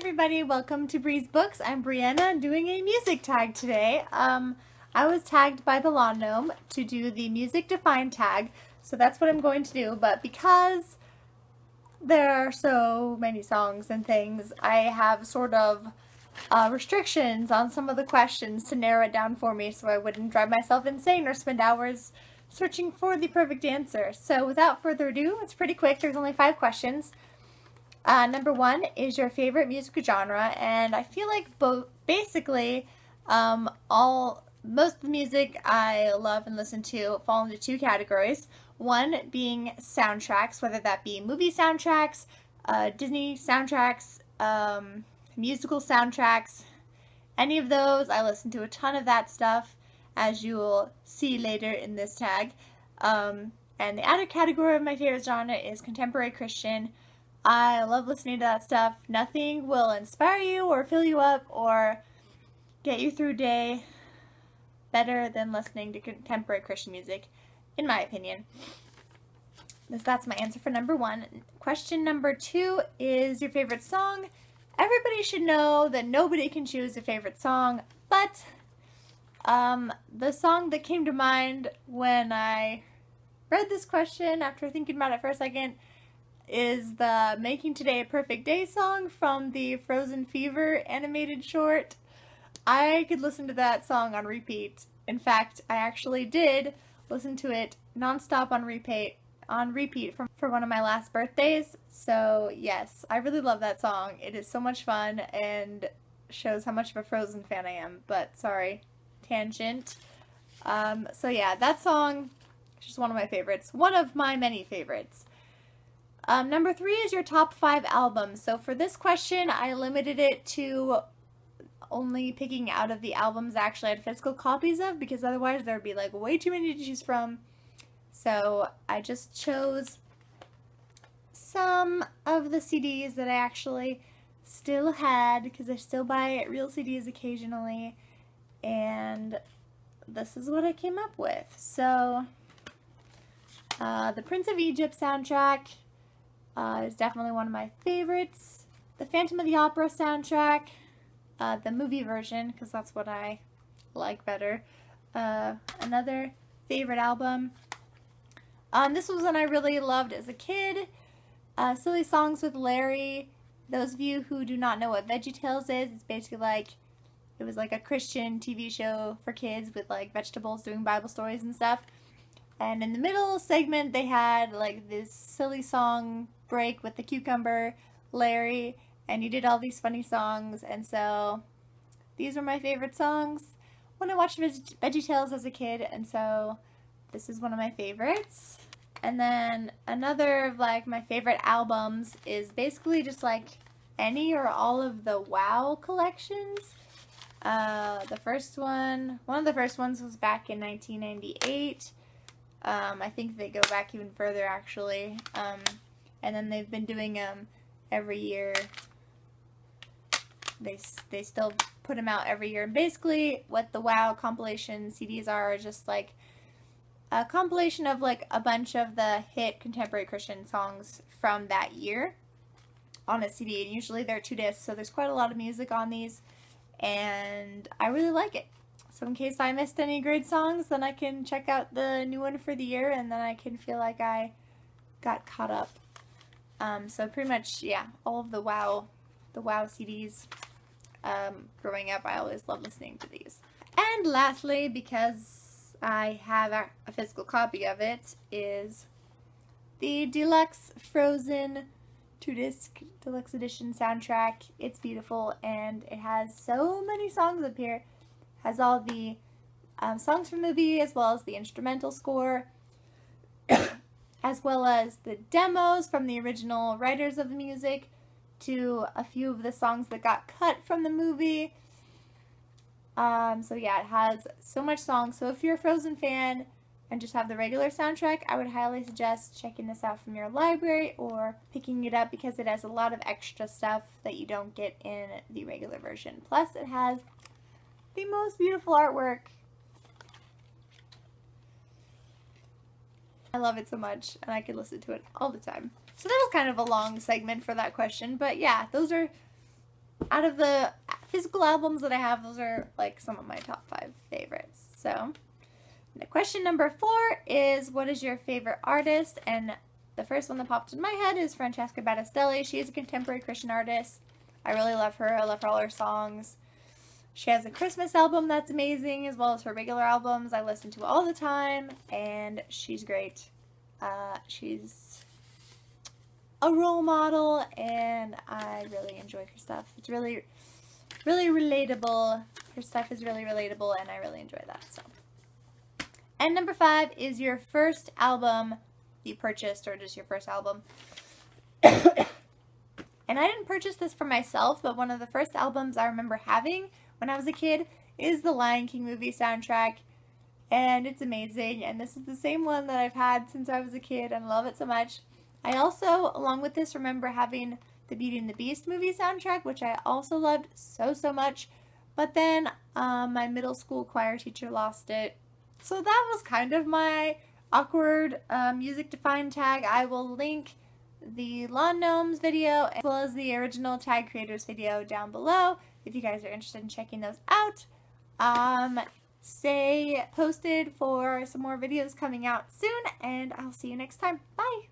everybody, welcome to Bre'sBooks. I'm Brianna doing a music tag today. I was tagged by the Lawn Gnome to do the music defined tag, so that's what I'm going to do, but because there are so many songs and things, I have sort of restrictions on some of the questions to narrow it down for me so I wouldn't drive myself insane or spend hours searching for the perfect answer. So without further ado, it's pretty quick. There's only 5 questions. Number 1 is your favorite music genre, and I feel like basically most of the music I love and listen to fall into 2 categories. One being soundtracks, whether that be movie soundtracks, Disney soundtracks, musical soundtracks, any of those. I listen to a ton of that stuff, as you will see later in this tag. And the other category of my favorite genre is contemporary Christian. I love listening to that stuff. Nothing will inspire you or fill you up or get you through a day better than listening to contemporary Christian music, in my opinion. That's my answer for number 1. Question number 2 is your favorite song. Everybody should know that nobody can choose a favorite song, but the song that came to mind when I read this question after thinking about it for a second is the Making Today a Perfect Day song from the Frozen Fever animated short. I could listen to that song on repeat. In fact, I actually did listen to it nonstop on repeat for one of my last birthdays. So yes, I really love that song. It is so much fun and shows how much of a Frozen fan I am. But sorry, tangent. So yeah, that song is just one of my favorites. One of my many favorites. Number 3 is your top 5 albums. So for this question, I limited it to only picking out of the albums I actually had physical copies of, because otherwise there would be like way too many to choose from. So I just chose some of the CDs that I actually still had, because I still buy real CDs occasionally, and this is what I came up with. So the Prince of Egypt soundtrack is definitely one of my favorites. The Phantom of the Opera soundtrack, the movie version, because that's what I like better. Another favorite album. This was one I really loved as a kid. Silly Songs with Larry. Those of you who do not know what VeggieTales is, it's basically like, it was like a Christian TV show for kids with like vegetables doing Bible stories and stuff. And in the middle segment, they had like this silly song break with the cucumber, Larry, and he did all these funny songs. And so these were my favorite songs when I watched VeggieTales as a kid, and so this is one of my favorites. And then another of like my favorite albums is basically just like any or all of the WoW collections. The first one, one of the first ones was back in 1998. I think they go back even further actually. And then they've been doing them every year. They still put them out every year. And basically what the WoW compilation CDs are just like a compilation of like a bunch of the hit contemporary Christian songs from that year on a CD. And usually they're 2 discs, so there's quite a lot of music on these, and I really like it. So in case I missed any great songs, then I can check out the new one for the year, and then I can feel like I got caught up. So pretty much, yeah, all of the WoW CDs. Growing up, I always loved listening to these. And lastly, because I have a physical copy of it, is the deluxe Frozen 2-disc deluxe edition soundtrack. It's beautiful, and it has so many songs up here. It has all the songs from the movie, as well as the instrumental score, as well as the demos from the original writers of the music, to a few of the songs that got cut from the movie. So yeah, it has so much songs. So if you're a Frozen fan and just have the regular soundtrack, I would highly suggest checking this out from your library or picking it up, because it has a lot of extra stuff that you don't get in the regular version. Plus it has the most beautiful artwork. I love it so much, and I could listen to it all the time. So that was kind of a long segment for that question, but yeah, those are out of the physical albums that I have, those are like some of my top 5 favorites. So, question number 4 is, what is your favorite artist? And the first one that popped in my head is Francesca Battistelli. She is a contemporary Christian artist. I really love her. I love all her songs. She has a Christmas album that's amazing, as well as her regular albums I listen to all the time, and she's great. She's a role model, and I really enjoy her stuff. It's really, really relatable. Her stuff is really relatable, and I really enjoy that. So, and number 5 is your first album you purchased, or just your first album. And I didn't purchase this for myself, but one of the first albums I remember having when I was a kid is the Lion King movie soundtrack, and it's amazing, and this is the same one that I've had since I was a kid and love it so much. I also, along with this, remember having the Beauty and the Beast movie soundtrack, which I also loved so much, but then my middle school choir teacher lost it, so that was kind of my awkward music to find tag. I will link the Lawn Gnomes video as well as the original tag creators video down below if you guys are interested in checking those out. Stay posted for some more videos coming out soon, and I'll see you next time. Bye!